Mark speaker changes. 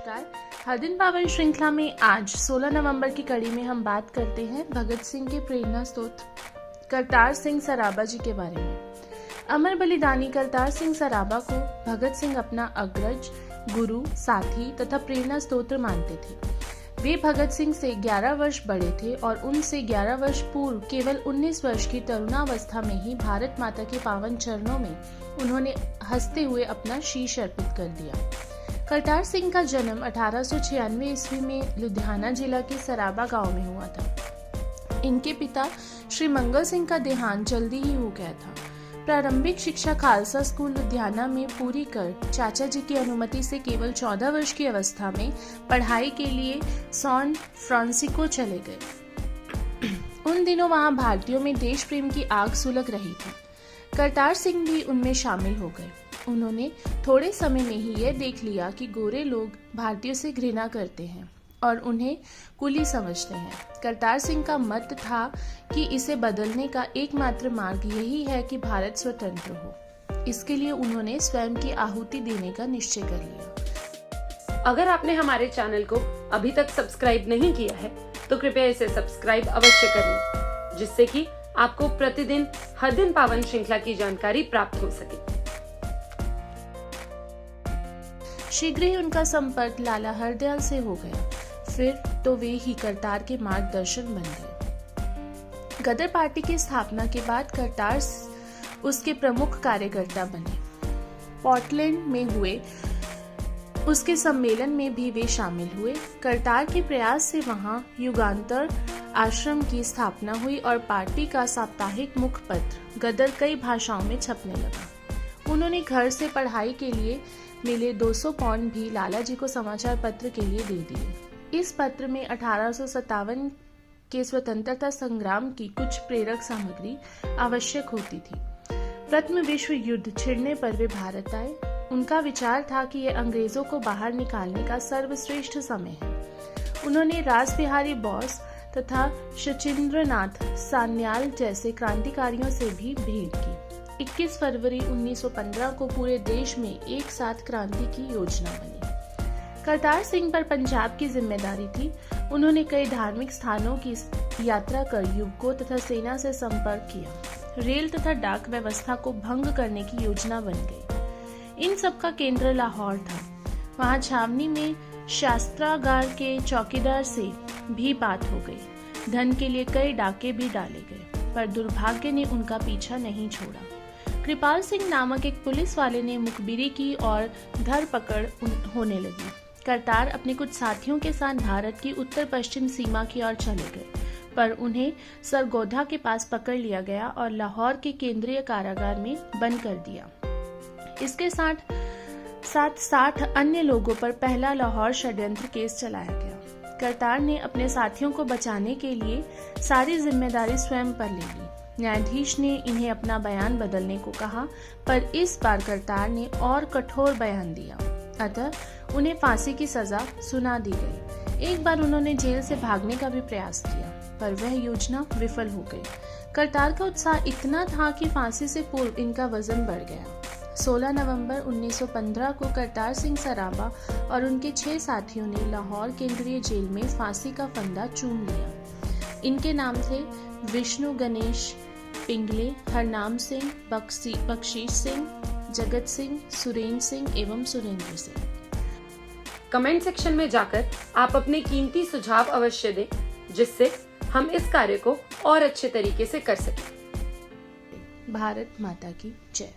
Speaker 1: नमस्कार। हर दिन पावन श्रृंखला में आज 16 नवंबर की कड़ी में हम बात करते हैं भगत सिंह के प्रेरणा स्रोत करतार सिंह सराबा जी के बारे में। अमर बलिदानी करतार सिंह सराबा को भगत सिंह अपना अग्रज, गुरु, साथी तथा प्रेरणा स्रोत मानते थे। वे भगत सिंह से 11 वर्ष बड़े थे और उनसे 11 वर्ष पूर्व केवल 19 वर्ष की तरुणावस्था में ही भारत माता के पावन चरणों में उन्होंने हंसते हुए अपना शीश अर्पित कर दिया। करतार सिंह का जन्म 1896 ईस्वी में लुधियाना जिला के सराबा गांव में हुआ था। इनके पिता श्री मंगल सिंह का देहांत जल्दी ही हो गया था। प्रारंभिक शिक्षा खालसा स्कूल लुधियाना में पूरी कर चाचा जी की अनुमति से केवल 14 वर्ष की अवस्था में पढ़ाई के लिए सैन फ्रांसिस्को चले गए। उन दिनों वहां भारतीयों में देश प्रेम की आग सुलग रही थी। करतार सिंह भी उनमें शामिल हो गए। उन्होंने थोड़े समय में ही यह देख लिया कि गोरे लोग भारतीयों से घृणा करते हैं और उन्हें कुली समझते हैं। करतार सिंह का मत था कि इसे बदलने का एकमात्र मार्ग यही है कि भारत स्वतंत्र हो। इसके लिए उन्होंने स्वयं की आहुति देने का निश्चय कर लिया।
Speaker 2: अगर आपने हमारे चैनल को अभी तक सब्सक्राइब नहीं किया है तो कृपया इसे सब्सक्राइब अवश्य करें, जिससे कि आपको प्रतिदिन हर दिन पावन श्रृंखला की जानकारी प्राप्त हो सके।
Speaker 1: शीघ्र ही उनका संपर्क लाला हरदयाल से हो गया। फिर तो वे ही करतार के मार्गदर्शन बन गए। गदर पार्टी की स्थापना के बाद करतार उसके प्रमुख कार्यकर्ता बने। पोर्टलैंड में हुए उसके सम्मेलन में भी वे शामिल हुए। करतार के प्रयास से वहां युगांतर आश्रम की स्थापना हुई और पार्टी का साप्ताहिक मुखपत्र गदर कई भाषाओं में छपने लगा। उन्होंने घर से पढ़ाई के लिए मिले 200 पाउंड भी लाला जी को समाचार पत्र के लिए दे दिए। इस पत्र में 1857 के स्वतंत्रता संग्राम की कुछ प्रेरक सामग्री आवश्यक होती थी। प्रथम विश्व युद्ध छिड़ने पर वे भारत आए। उनका विचार था कि यह अंग्रेजों को बाहर निकालने का सर्वश्रेष्ठ समय है। उन्होंने रास बिहारी बोस तथा शचीन्द्रनाथ सान्याल जैसे क्रांतिकारियों से भी भेंट की। 21 फरवरी 1915 को पूरे देश में एक साथ क्रांति की योजना बनी। करतार सिंह पर पंजाब की जिम्मेदारी थी। उन्होंने कई धार्मिक स्थानों की यात्रा कर युवकों तथा सेना से संपर्क किया। रेल तथा डाक व्यवस्था को भंग करने की योजना बन गई। इन सब का केंद्र लाहौर था। वहां छावनी में शास्त्रागार के चौकीदार से भी बात हो गई। धन के लिए कई डाके भी डाले गए, पर दुर्भाग्य ने उनका पीछा नहीं छोड़ा। कृपाल सिंह नामक एक पुलिस वाले ने मुखबिरी की और धरपकड़ होने लगी। करतार अपने कुछ साथियों के साथ भारत की उत्तर पश्चिम सीमा की ओर चले गए, पर उन्हें सरगोधा के पास पकड़ लिया गया और लाहौर के केंद्रीय कारागार में बंद कर दिया। इसके साथ 60 अन्य लोगों पर पहला लाहौर षड्यंत्र केस चलाया गया। करतार ने अपने साथियों को बचाने के लिए सारी जिम्मेदारी स्वयं पर ले ली। न्यायाधीश ने इन्हें अपना बयान बदलने को कहा, पर इस बार करतार ने और कठोर बयान दिया। अतः उन्हें फांसी की सजा सुना दी गई। एक बार उन्होंने जेल से भागने का भी प्रयास किया, पर वह योजना विफल हो गई। करतार का उत्साह इतना था कि फांसी से पूर्व इनका वजन बढ़ गया। 16 नवंबर 1915 को करतार सिंह सराबा और उनके 6 साथियों ने लाहौर केंद्रीय जेल में फांसी का फंदा चूम लिया। इनके नाम थे विष्णु गणेश पिंगले, हरनाम सिंह, बख्शीश सिंह, जगत सिंह, सुरेंद्र सिंह एवं सुरेंद्र सिंह।
Speaker 2: कमेंट सेक्शन में जाकर आप अपने कीमती सुझाव अवश्य दें, जिससे हम इस कार्य को और अच्छे तरीके से कर सकें।
Speaker 1: भारत माता की जय।